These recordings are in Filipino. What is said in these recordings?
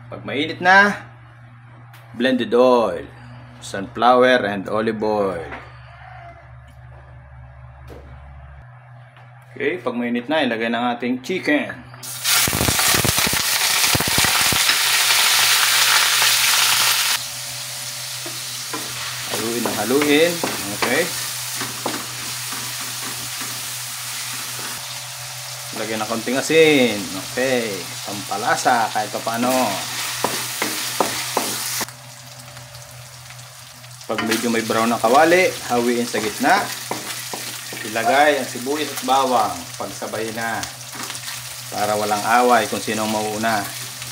Pag mainit na, blended oil, sunflower and olive oil. Okay, pag mainit na, ilagay ng ating chicken. Haluin ng haluin. Okay. Lagyan ng konting asin. Okay, pampalasa kahit pa paano. Pag medyo may brown na kawali, hawiin sa gitna. Ilagay ang sibuyas at bawang. Pagsabay na. Para walang away kung sinong mauuna.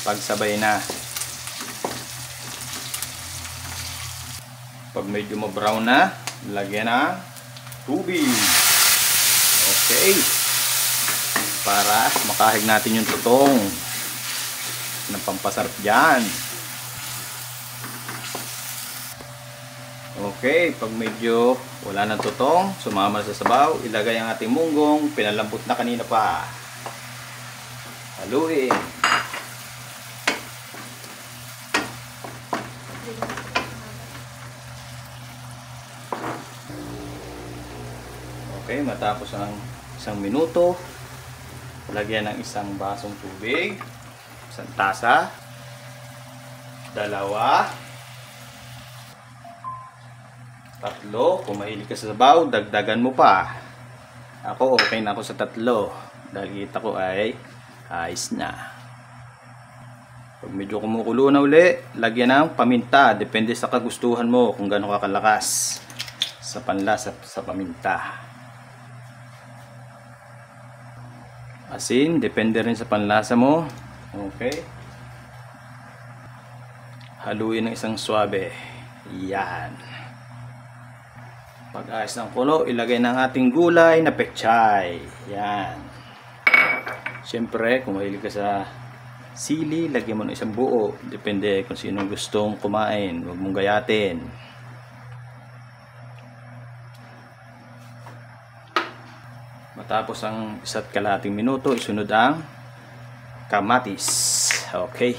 Pagsabay na. Pag medyo ma-brown na, lagyan ng tubig. Okay. Para makahig natin yung tutong ng pampasarap dyan. Okay, pag medyo wala ng tutong, sumama sa sabaw, ilagay ang ating munggong, pinalambot na kanina pa. Haluin. Okay, matapos ang 1 minuto, lagyan ng 1 basong tubig, 1 tasa, 2, 3, kung mahilig ka sa sabaw, dagdagan mo pa. Ako, okay na ako sa 3, dahil kita ko ay ayos na. Pag medyo kumukulo na uli, lagyan ng paminta, depende sa kagustuhan mo kung gaano kakalakas sa panlasa sa paminta. Asin, depende rin sa panlasa mo. Okay. Haluin ng 1 swabe. Yan. Pag ayos ng kulo, ilagay ng ating gulay na pechay. Yan. Siyempre, kung mahilig ka sa sili, lagyan mo ng 1 buo. Depende kung sino gustong kumain. Huwag mong gayatin. Matapos ang 1.5 minuto, isunod ang kamatis. Okay.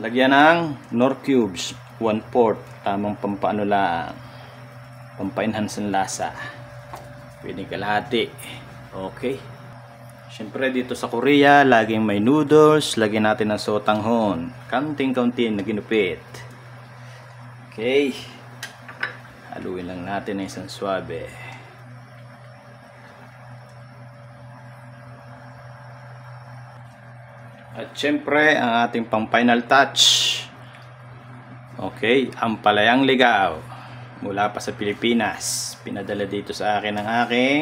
Lagyan ng Knorr cubes, 1/4, tamang pampaano lang, pampa-enhance ng lasa. Pwedeng kalahati. Okay. Siyempre dito sa Korea, laging may noodles, lagyan natin ng sotanghon, kaunting-kaunti na ginupit. Okay. Haluin lang natin ng 1 swabe. At syempre, ang ating pang final touch. Okay, ampalayang ligaw. Mula pa sa Pilipinas. Pinadala dito sa akin ng aking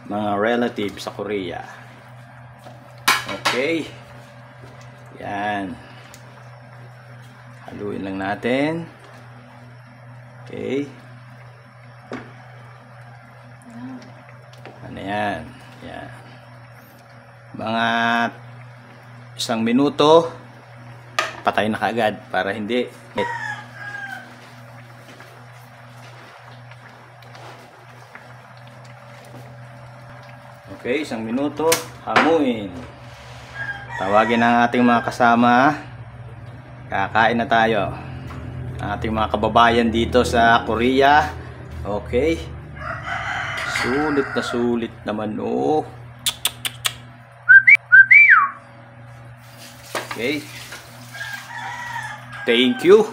mga relatives sa Korea. Okay. Yan. Haluin lang natin. Okay. Ano yan? Yan. Mga 1 minuto, patay na kaagad para hindi. Okay, 1 minuto, hamuin. Tawagin ang ating mga kasama. Kakain na tayo. Ating mga kababayan dito sa Korea. Okay. Sulit naman, oh. Okay. Thank you.